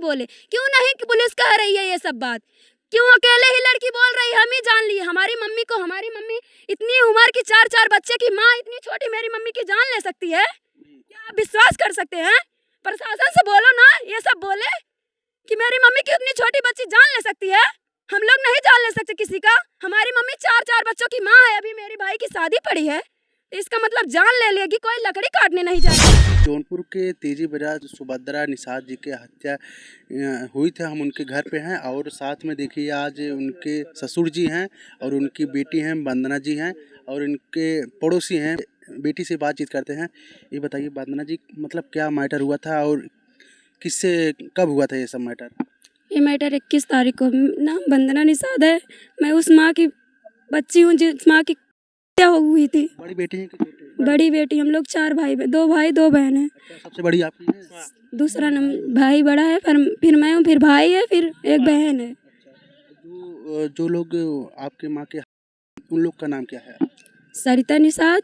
बोले, क्यों नहीं कि पुलिस कह रही है ये सब बात, क्यों अकेले ही लड़की बोल रही है? हम ही जान लिए हमारी मम्मी को, हमारी मम्मी इतनी उम्र की 4-4 बच्चे की माँ इतनी छोटी मेरी मम्मी की जान ले सकती है? क्या आप विश्वास कर सकते हैं? प्रशासन से बोलो ना, ये सब बोले कि मेरी मम्मी की उतनी छोटी बच्ची जान ले सकती है। हम लोग नहीं जान ले सकते किसी का। हमारी मम्मी 4-4 बच्चों की माँ है, अभी मेरी भाई की शादी पड़ी है, इसका मतलब जान ले लेगी, कोई लकड़ी काटने नहीं जाएगी। जौनपुर के तेजी बाजार सुभद्रा निषाद जी के हत्या हुई थी, हम उनके घर पे हैं और साथ में देखिए आज उनके ससुर जी हैं और उनकी बेटी हैं वंदना जी हैं और उनके पड़ोसी हैं। बेटी से बातचीत करते हैं। ये बताइए वंदना जी, मतलब क्या मैटर हुआ था और किससे कब हुआ था ये सब मैटर? ये मैटर 21 तारीख को, नाम वंदना निषाद है, मैं उस माँ की बच्ची हूँ जिस माँ की हत्या हुई थी। बड़ी बेटी है कि छोटी? बड़ी बेटी, हम लोग 4 भाई, 2 भाई 2 बहन हैं। अच्छा, सबसे बड़ी आप ही हैं? दूसरा भाई बड़ा है, फिर मैं हूँ, फिर भाई है, फिर एक बहन है। जो लोग आपके माँ के, उन लोग का नाम क्या है? सरिता निषाद,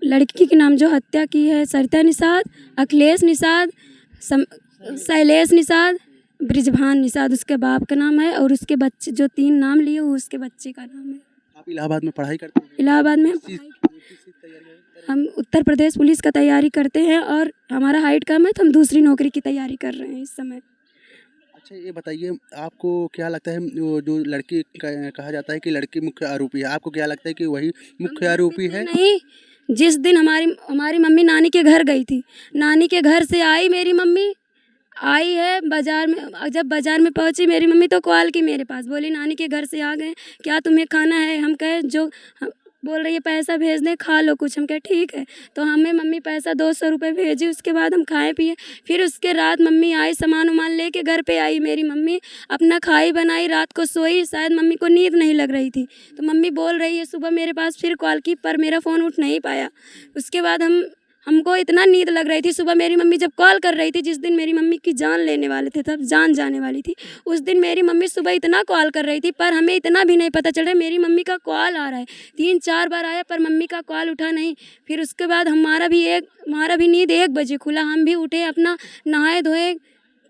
लड़की के नाम जो हत्या की है सरिता निषाद, अखिलेश निषाद, शैलेश निषाद, ब्रिजभान निषाद उसके बाप का नाम है, और उसके बच्चे जो 3 नाम लिए वो उसके बच्चे का नाम है। आप इलाहाबाद में पढ़ाई करते हैं? इलाहाबाद में हम उत्तर प्रदेश पुलिस का तैयारी करते हैं और हमारा हाइट कम है तो हम दूसरी नौकरी की तैयारी कर रहे हैं इस समय। अच्छा, ये बताइए आपको क्या लगता है, वो जो लड़की कहा जाता है कि लड़की मुख्य आरोपी है, आपको क्या लगता है कि वही मुख्य आरोपी है? नहीं, जिस दिन हमारी मम्मी नानी के घर गई थी, नानी के घर से आई मेरी मम्मी, आई है बाज़ार में, जब बाज़ार में पहुंची मेरी मम्मी तो कॉल की मेरे पास, बोली नानी के घर से आ गए, क्या तुम्हें खाना है? हम कहे जो बोल रही है पैसा भेज दे, खा लो कुछ। हम कहे ठीक है, तो हमें मम्मी पैसा 200 रुपये भेजी, उसके बाद हम खाए पिए। फिर उसके रात मम्मी आई, सामान उमान लेके घर पे आई मेरी मम्मी, अपना खाई बनाई, रात को सोई, शायद मम्मी को नींद नहीं लग रही थी, तो मम्मी बोल रही है सुबह मेरे पास फिर कॉल की, पर मेरा फ़ोन उठ नहीं पाया। उसके बाद हमको इतना नींद लग रही थी, सुबह मेरी मम्मी जब कॉल कर रही थी, जिस दिन मेरी मम्मी की जान लेने वाले थे, तब जान जाने वाली थी, उस दिन मेरी मम्मी सुबह इतना कॉल कर रही थी, पर हमें इतना भी नहीं पता चल रहा मेरी मम्मी का कॉल आ रहा है। 3-4 बार आया पर मम्मी का कॉल उठा नहीं। फिर उसके बाद हमारा भी नींद 1 बजे खुला, हम भी उठे, अपना नहाए धोए,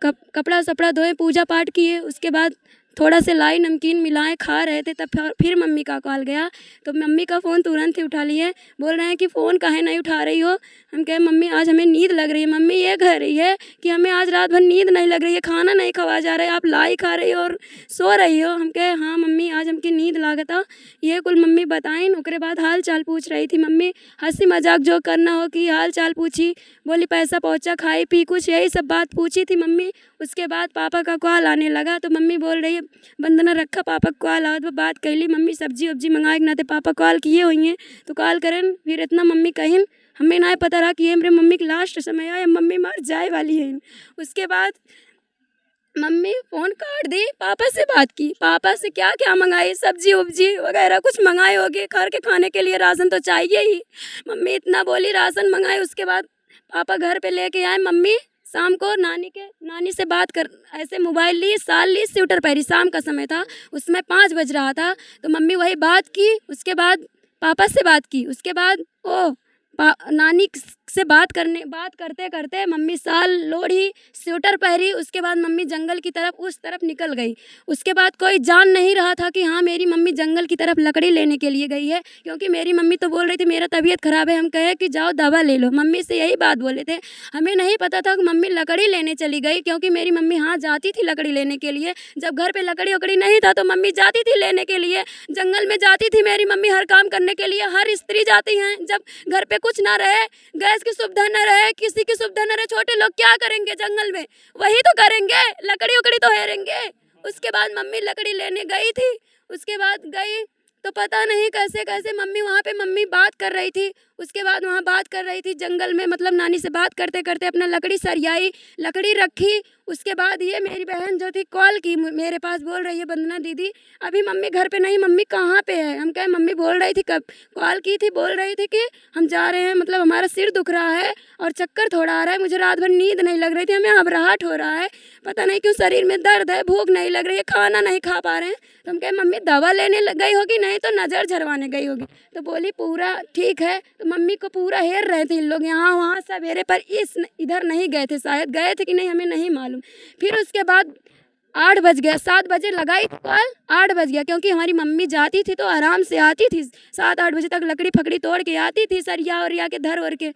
कपड़ा सपड़ा धोए, पूजा पाठ किए, उसके बाद थोड़ा से लाई नमकीन मिलाए खा रहे थे, तब फिर मम्मी का कॉल गया, तो मम्मी का फ़ोन तुरंत ही उठा लिए, बोल रहे हैं कि फ़ोन काहे नहीं उठा रही हो? हम कहे मम्मी आज हमें नींद लग रही है। मम्मी ये कह रही है कि हमें आज रात भर नींद नहीं लग रही है, खाना नहीं खवा जा रहा है, आप लाई खा रही हो और सो रही हो। हम कहे हाँ मम्मी आज हमकी नींद लागता, ये कुल मम्मी बताई। उसके बाद हाल चाल पूछ रही थी मम्मी, हंसी मजाक जो करना हो कि हाल चाल पूछी, बोली पैसा पहुँचा, खाई पी, कुछ यही सब बात पूछी थी मम्मी। उसके बाद पापा का कॉल आने लगा, तो मम्मी बोल रही है वंदना रखा पापा कॉल आओ, तो बात कैली, मम्मी सब्जी वब्जी मंगाए ना, तो पापा कॉल किए हुई हैं तो कॉल करें, फिर इतना मम्मी कहीं हमें ना पता रहा कि ये मेरे मम्मी के लास्ट समय आया, मम्मी मर जाए वाली है। उसके बाद मम्मी फ़ोन काट दी, पापा से बात की, पापा से क्या क्या मंगाई, सब्जी वब्जी वगैरह कुछ मंगाए होगे, घर के खाने के लिए राशन तो चाहिए ही, मम्मी इतना बोली, राशन मंगाए। उसके बाद पापा घर पे लेके आए, मम्मी शाम को नानी से बात कर, ऐसे मोबाइल ली, साल ली, स्वेटर पहनी, शाम का समय था, उसमें 5 बज रहा था, तो मम्मी वही बात की। उसके बाद पापा से बात की, उसके बाद नानी से बात करते करते मम्मी साल लोड़ी, स्वेटर पहनी। उसके बाद मम्मी जंगल की तरफ उस तरफ निकल गई। उसके बाद कोई जान नहीं रहा था कि हाँ मेरी मम्मी जंगल की तरफ लकड़ी लेने के लिए गई है, क्योंकि मेरी मम्मी तो बोल रही थी मेरा तबीयत ख़राब है। हम कहे कि जाओ दवा ले लो, मम्मी से यही बात बोले थे। हमें नहीं पता था कि मम्मी लकड़ी लेने चली गई, क्योंकि मेरी मम्मी हाँ जाती थी लकड़ी लेने के लिए, जब घर पर लकड़ी वकड़ी नहीं था तो मम्मी जाती थी लेने के लिए, जंगल में जाती थी मेरी मम्मी हर काम करने के लिए, हर स्त्री जाती हैं। जब घर पे कुछ ना रहे, गैस की सुविधा न रहे, किसी की सुविधा न रहे, छोटे लोग क्या करेंगे जंगल में? वही तो करेंगे, लकड़ी उकड़ी तो हेरेंगे। उसके बाद मम्मी लकड़ी लेने गई थी। उसके बाद गई तो पता नहीं कैसे कैसे मम्मी वहाँ पे मम्मी बात कर रही थी। उसके बाद वहाँ बात कर रही थी जंगल में, मतलब नानी से बात करते करते अपना लकड़ी सरियाई, लकड़ी रखी। उसके बाद ये मेरी बहन जो थी कॉल की मेरे पास, बोल रही है वंदना दीदी अभी मम्मी घर पे नहीं, मम्मी कहाँ पे है? हम कहे मम्मी बोल रही थी, कब कॉल की थी, बोल रही थी कि हम जा रहे हैं, मतलब हमारा सिर दुख रहा है और चक्कर थोड़ा आ रहा है, मुझे रात भर नींद नहीं लग रही थी, हमें घबराहट हो रहा है, पता नहीं क्यों शरीर में दर्द है, भूख नहीं लग रही है, खाना नहीं खा पा रहे हैं। तो हम कहे मम्मी दवा लेने गई होगी, नहीं तो नज़र झरवाने गई होगी। तो बोली पूरा ठीक है। तो मम्मी को पूरा हेर रहे थे इन लोग, यहाँ वहाँ सवेरे, पर इधर नहीं गए थे, शायद गए थे कि नहीं हमें नहीं मालूम। मालूम। फिर उसके बाद 8 बज गया, 7 बजे लगाई तो कॉल 8 बज गया, क्योंकि हमारी मम्मी जाती थी तो आराम से आती थी, 7-8 बजे तक लकड़ी फकड़ी तोड़ के आती थी, सरिया वरिया के धर और के।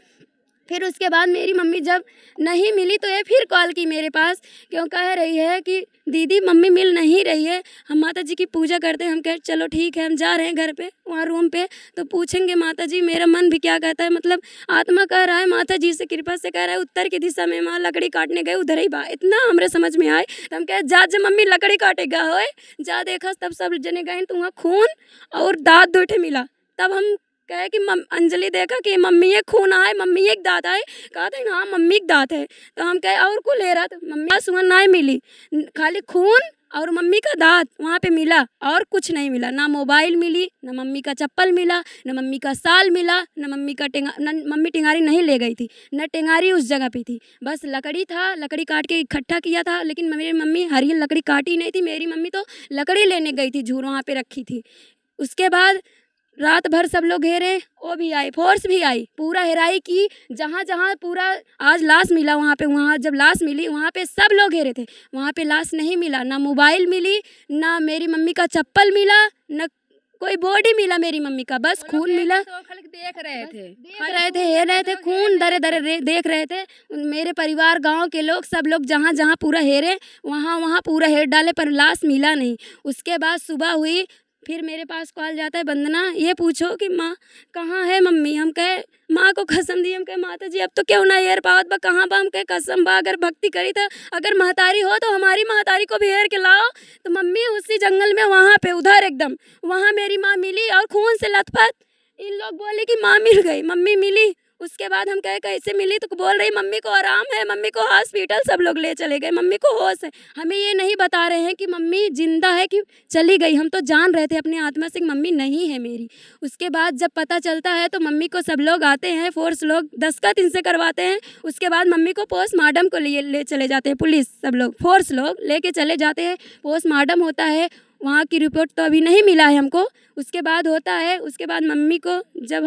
फिर उसके बाद मेरी मम्मी जब नहीं मिली तो ये फिर कॉल की मेरे पास, क्यों कह रही है कि दीदी मम्मी मिल नहीं रही है, हम माता जी की पूजा करते हैं। हम कहे चलो ठीक है, हम जा रहे हैं घर पे, वहाँ रूम पे, तो पूछेंगे माता जी। मेरा मन भी क्या कहता है, मतलब आत्मा कह रहा है माता जी से कृपा से कह रहा है उत्तर की दिशा में माँ लकड़ी काटने गए, उधर ही बा। इतना हमरे समझ में आए तो हम कहे जा जा मम्मी लकड़ी काटेगा होए, जा देखा तब सब जने गए तो वहाँ खून और दाँत 2 ठे मिला। तब हम कहे कि अंजलि देखा कि मम्मी एक खून आए, मम्मी एक दाँत आए। कहा था हाँ मम्मी एक दाँत है। तो हम कहे और को ले रहा था, मम्मी सुहा नहीं मिली, खाली खून और मम्मी का दाँत वहाँ पे मिला, और कुछ नहीं मिला। ना मोबाइल मिली, ना मम्मी का चप्पल मिला, ना मम्मी का साल मिला, ना मम्मी का मम्मी टेंगारी नहीं ले गई थी, ना टेंगारी उस जगह पे थी, बस लकड़ी था, लकड़ी काट के इकट्ठा किया था। लेकिन मेरी मम्मी हरी लकड़ी काटी नहीं थी, मेरी मम्मी तो लकड़ी लेने गई थी, झूर वहाँ पे रखी थी। उसके बाद रात भर सब लोग घेरे, वो भी आई, फोर्स भी आई, पूरा हेराई की। जहाँ जहाँ पूरा आज लाश मिला वहाँ पे, वहाँ जब लाश मिली वहाँ पे सब लोग घेरे थे, वहाँ पे लाश नहीं मिला, ना मोबाइल मिली, ना मेरी मम्मी का चप्पल मिला, ना कोई बॉडी मिला मेरी मम्मी का, बस खून मिला। देख रहे थे, हे रहे थे, खून दरे दरे देख रहे थे। मेरे परिवार गांव के लोग सब लोग जहाँ जहाँ पूरा हेरे वहाँ वहाँ पूरा हेर डाले, पर लाश मिला नहीं। उसके बाद सुबह हुई, फिर मेरे पास कॉल जाता है वंदना, ये पूछो कि माँ कहाँ है मम्मी। हम कहे माँ को कसम दी, हम कहे माता जी अब तो क्यों ना हेर पावत बा, कहाँ बा। हम कहे कसम बा, अगर भक्ति करी था, अगर महतारी हो तो हमारी महतारी को भी हेर के लाओ। तो मम्मी उसी जंगल में वहाँ पे उधर एकदम वहाँ मेरी माँ मिली और खून से लथपथ। इन लोग बोले कि माँ मिल गई, मम्मी मिली। उसके बाद हम कहे कैसे मिली, तो बोल रही मम्मी को आराम है, मम्मी को हॉस्पिटल सब लोग ले चले गए, मम्मी को होश है। हमें ये नहीं बता रहे हैं कि मम्मी जिंदा है कि चली गई। हम तो जान रहे थे अपनी आत्मा से कि मम्मी नहीं है मेरी। उसके बाद जब पता चलता है तो मम्मी को सब लोग आते हैं, फोर्स लोग दस्तखत इनसे करवाते हैं। उसके बाद मम्मी को पोस्टमार्टम को लिए ले चले जाते हैं, पुलिस सब लोग फोर्स लोग लेके चले जाते हैं। पोस्टमार्टम होता है, वहाँ की रिपोर्ट तो अभी नहीं मिला है हमको। उसके बाद होता है, उसके बाद मम्मी को जब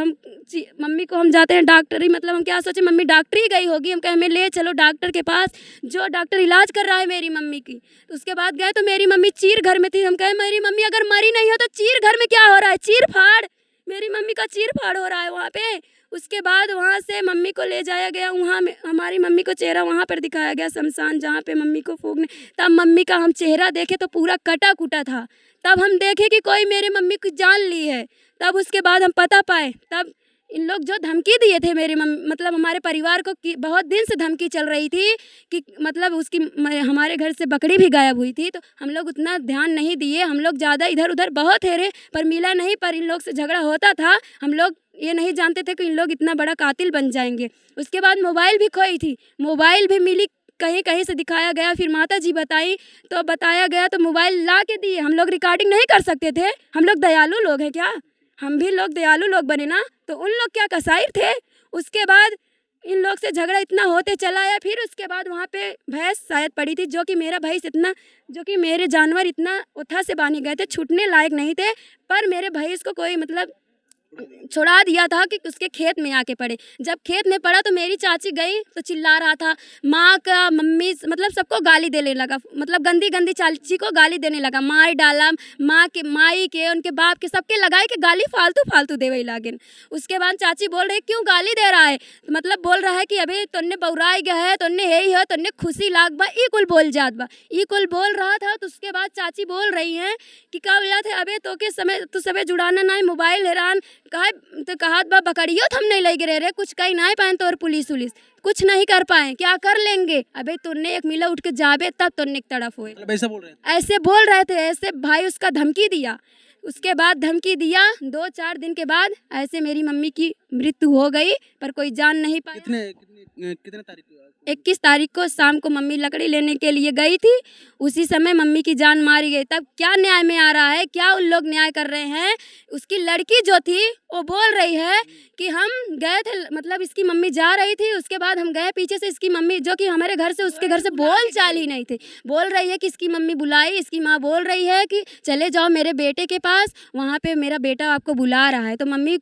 मम्मी को हम जाते हैं डॉक्टरी, मतलब हम क्या सोचे मम्मी डॉक्टरी गई होगी, हम कहे हमें ले चलो डॉक्टर के पास, जो डॉक्टर इलाज कर रहा है मेरी मम्मी की। तो उसके बाद गए तो मेरी मम्मी चीर घर में थी। हम कहे मेरी मम्मी अगर मरी नहीं हो तो चीर घर में क्या हो रहा है, चीर फाड़, मेरी मम्मी का चीर फाड़ हो रहा है वहाँ पे। उसके बाद वहाँ से मम्मी को ले जाया गया, वहाँ में हमारी मम्मी को चेहरा वहाँ पर दिखाया गया, शमशान जहाँ पे मम्मी को फूकने। तब मम्मी का हम चेहरा देखे तो पूरा कटा कुटा था। तब हम देखे कि कोई मेरे मम्मी की जान ली है। तब उसके बाद हम पता पाए, तब इन लोग जो धमकी दिए थे मेरे मतलब हमारे परिवार को, कि बहुत दिन से धमकी चल रही थी कि मतलब उसकी हमारे घर से बकरी भी गायब हुई थी। तो हम लोग उतना ध्यान नहीं दिए, हम लोग ज़्यादा इधर उधर बहुत हेरे पर मिला नहीं। पर इन लोग से झगड़ा होता था, हम लोग ये नहीं जानते थे कि इन लोग इतना बड़ा कातिल बन जाएंगे। उसके बाद मोबाइल भी खोई थी, मोबाइल भी मिली, कहीं कहीं से दिखाया गया। फिर माता जी बताई तो बताया गया तो मोबाइल ला के दिए। हम लोग रिकॉर्डिंग नहीं कर सकते थे, हम लोग दयालु लोग हैं क्या, हम भी लोग दयालु लोग बने ना, तो उन लोग क्या कसाई थे। उसके बाद इन लोग से झगड़ा इतना होते चला आया। फिर उसके बाद वहाँ पे भैंस शायद पड़ी थी, जो कि मेरा भैंस इतना, जो कि मेरे जानवर इतना उथा से बांधे गए थे, छूटने लायक नहीं थे। पर मेरे भैंस को कोई मतलब छुड़ा दिया था कि उसके खेत में आके पड़े। जब खेत में पड़ा तो मेरी चाची गई तो चिल्ला रहा था, माँ का मम्मी मतलब सबको गाली देने लगा, मतलब गंदी गंदी चाची को गाली देने लगा, मार डाला, माँ के माई के उनके बाप के सबके लगाए कि गाली फालतू फालतू देवे लागिन। उसके बाद चाची बोल रही क्यों गाली दे रहा है, तो मतलब बोल रहा है कि अभी तन्ने बौराई गया है, तन्ने यही है, तन्ने खुशी लाग बा, ई कुल बोल जात बा, ई कुल बोल रहा था। तो उसके बाद चाची बोल रही हैं कि क्या बोला थे, अबे तो के समय तो सबे जुड़ाना ना मोबाइल हैरान कहा, तो कहा बा बकरियो तो हम नहीं लगे रहे, कुछ कहीं नहीं पाए तो, और पुलिस कुछ नहीं कर पाए, क्या कर लेंगे, अबे तुन्ने एक मिला उठ के जाबे तब तुन्ने एक तरफ हुए। ऐसा बोल रहे थे, ऐसे बोल रहे थे, ऐसे भाई उसका धमकी दिया। उसके बाद धमकी दिया, 2-4 दिन के बाद ऐसे मेरी मम्मी की मृत्यु हो गई, पर कोई जान नहीं पाया। कितने तारीख को? 21 तारीख को शाम को मम्मी लकड़ी लेने के लिए गई थी, उसी समय मम्मी की जान मारी गई। तब क्या न्याय में आ रहा है, क्या उन लोग न्याय कर रहे हैं। उसकी लड़की जो थी वो बोल रही है कि हम गए थे, मतलब इसकी मम्मी जा रही थी, उसके बाद हम गए पीछे से, इसकी मम्मी जो कि हमारे घर से उसके घर से बोल चाल ही नहीं थे, बोल रही है कि इसकी मम्मी बुलाई, इसकी माँ बोल रही है कि चले जाओ मेरे बेटे के पास, वहाँ पे मेरा बेटा आपको बुला रहा है। तो मम्मी,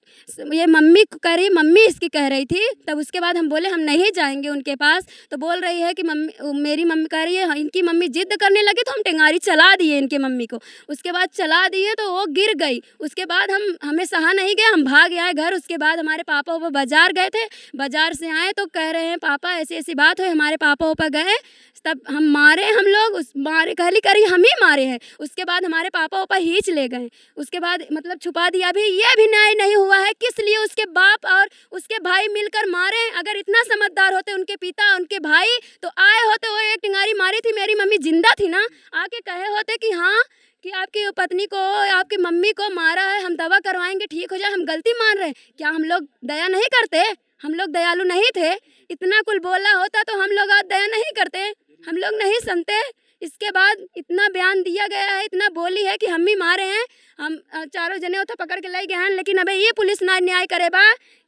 ये मम्मी कह रही, मम्मी इसकी कह रही थी। तब उसके बाद हम बोले हम नहीं जाएंगे उनके पास। तो बोल रही है कि मम्मी, मेरी मम्मी कह रही है इनकी मम्मी जिद करने लगी तो हम टेंगारी चला दिए इनके मम्मी को। उसके बाद चला दिए तो वो गिर गई। उसके बाद हमें सहा नहीं गया, हम भाग आए घर। उसके बाद हमारे पापा ऊपर बाज़ार गए थे, बाज़ार से आए तो कह रहे हैं पापा ऐसी ऐसी बात है। हमारे पापा ऊपर गए, तब हम मारे, हम लोग उस मारे कहली करी हम ही मारे हैं। उसके बाद हमारे पापा ऊपर खींच ले गए। उसके बाद मतलब छुपा दिया। अभी ये भी न्याय नहीं हुआ है, किस लिए उसके बाप और उसके भाई मिलकर मारे। अगर इतना समझदार होते उनके पिता उनके भाई तो आए होते, वो एक टिंगारी मारी थी, मेरी मम्मी जिंदा थी ना, आके कहे होते कि हाँ कि आपकी पत्नी को आपकी मम्मी को मारा है, हम दवा करवाएंगे ठीक हो जाए, हम गलती मान रहे हैं। क्या हम लोग दया नहीं करते? हम लोग दयालु नहीं थे? इतना कुल बोला होता तो हम लोग आज दया नहीं करते? हम लोग नहीं सुनते? इसके बाद इतना बयान दिया गया है, इतना बोली है कि हम ही मारे हैं, हम चारों जने उठा पकड़ के ले गए हैं। लेकिन अबे ये पुलिस ना न्याय करे बा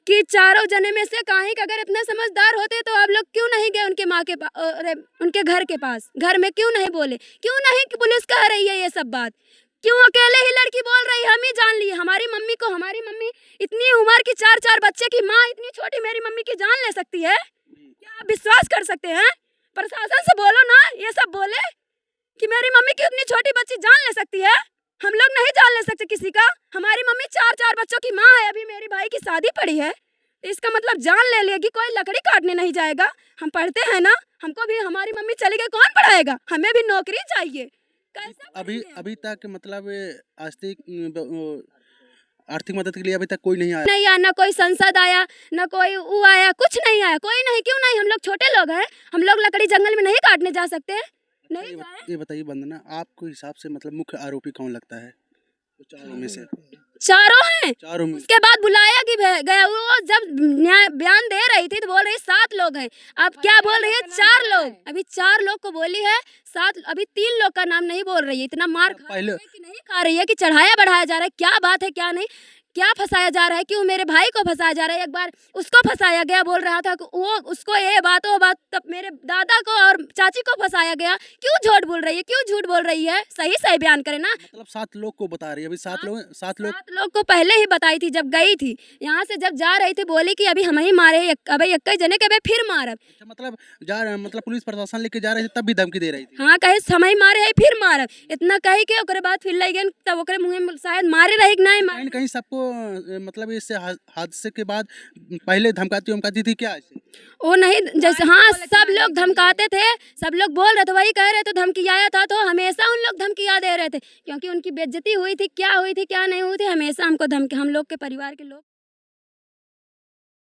कि चारों जने में से काहे कि अगर इतने समझदार होते तो आप लोग क्यों नहीं गए उनके माँ के उनके घर के पास? घर में क्यों नहीं बोले? क्यों नहीं कि पुलिस कह रही है ये सब बात? क्यों अकेले ही लड़की बोल रही है? हम ही जान लिए हमारी मम्मी को। हमारी मम्मी इतनी उम्र की, 4 बच्चे की माँ इतनी छोटी मेरी मम्मी की जान ले सकती है? क्या आप विश्वास कर सकते हैं? प्रशासन से बोलो ना, ये सब बोले कि मेरी मम्मी की उतनी छोटी बच्ची जान ले सकती है। हम लोग नहीं जान ले सकते किसी का। हमारी मम्मी 4 बच्चों की माँ है, अभी मेरी भाई की शादी पड़ी है, इसका मतलब जान ले लेगी, कोई लकड़ी काटने नहीं जाएगा। हम पढ़ते हैं ना, हमको भी हमारी मम्मी चली गई, कौन पढ़ाएगा? हमें भी नौकरी चाहिए। कैसे अभी पढ़ेंगे? अभी तक मतलब आर्थिक मदद के लिए अभी तक कोई नहीं आया? नहीं आया, ना कोई संसद आया, ना कोई वो आया, कुछ नहीं आया। कोई नहीं, क्यों नहीं? हम लोग छोटे लोग हैं, हम लोग लकड़ी जंगल में नहीं काटने जा सकते? नहीं जाए। ये बताइए वंदना, आपको हिसाब से मतलब मुख्य आरोपी कौन लगता है तो चारों में से? चारों हैं। चारों में उसके बाद बुलाया कि गया, वो जब न्याय बयान दे रही थी तो बोल रही 7 लोग हैं। अब क्या बोल रही है? 4 लोग। अभी 4 लोग को बोली है, 7 अभी 3 लोग का नाम नहीं बोल रही है। इतना मार खा रही पहले है कि नहीं खा रही है कि चढ़ाया बढ़ाया जा रहा है, क्या बात है क्या नहीं, क्या फंसाया जा रहा है, क्यों मेरे भाई को फंसाया जा रहा है। एक बार उसको फंसाया गया, बोल रहा था कि वो उसको ये बात वो बात, तब मेरे दादा को और चाची को फंसाया गया। क्यों झूठ बोल रही है? क्यों झूठ बोल रही है? सही सही बयान करे ना। मतलब 7 लोग को बता रही है अभी? 7 लोग 7 लोग 7 लोग को पहले ही बताई थी जब गई थी यहाँ से, जब जा रही थी बोली कि अभी हम ही मारे, अबे 21 जने के अबे फिर मारब। अच्छा, मतलब पुलिस प्रशासन लेके जा रहे थे तब भी धमकी दे रही थी? हाँ कहे हम ही मारे है फिर मारब, इतना कही के ओकरे बाद फिर लग गए, तब ओकरे मुँह में शायद मारे रही कि नहीं कहीं मारे। न कहीं सबको मतलब इससे हादसे के बाद पहले धमकाती वमकाती थी क्या ऐसे? वो नहीं, जैसे हाँ सब लोग धमकाते थे, सब लोग बोल रहे थे, वही कह रहे थे धमकी आया था तो हमेशा उन लोग धमकियाँ दे रहे थे, क्योंकि उनकी बेइज्जती हुई थी, क्या हुई थी क्या नहीं हुई थी, हमेशा हमको धमकी, हम लोग के परिवार के लोग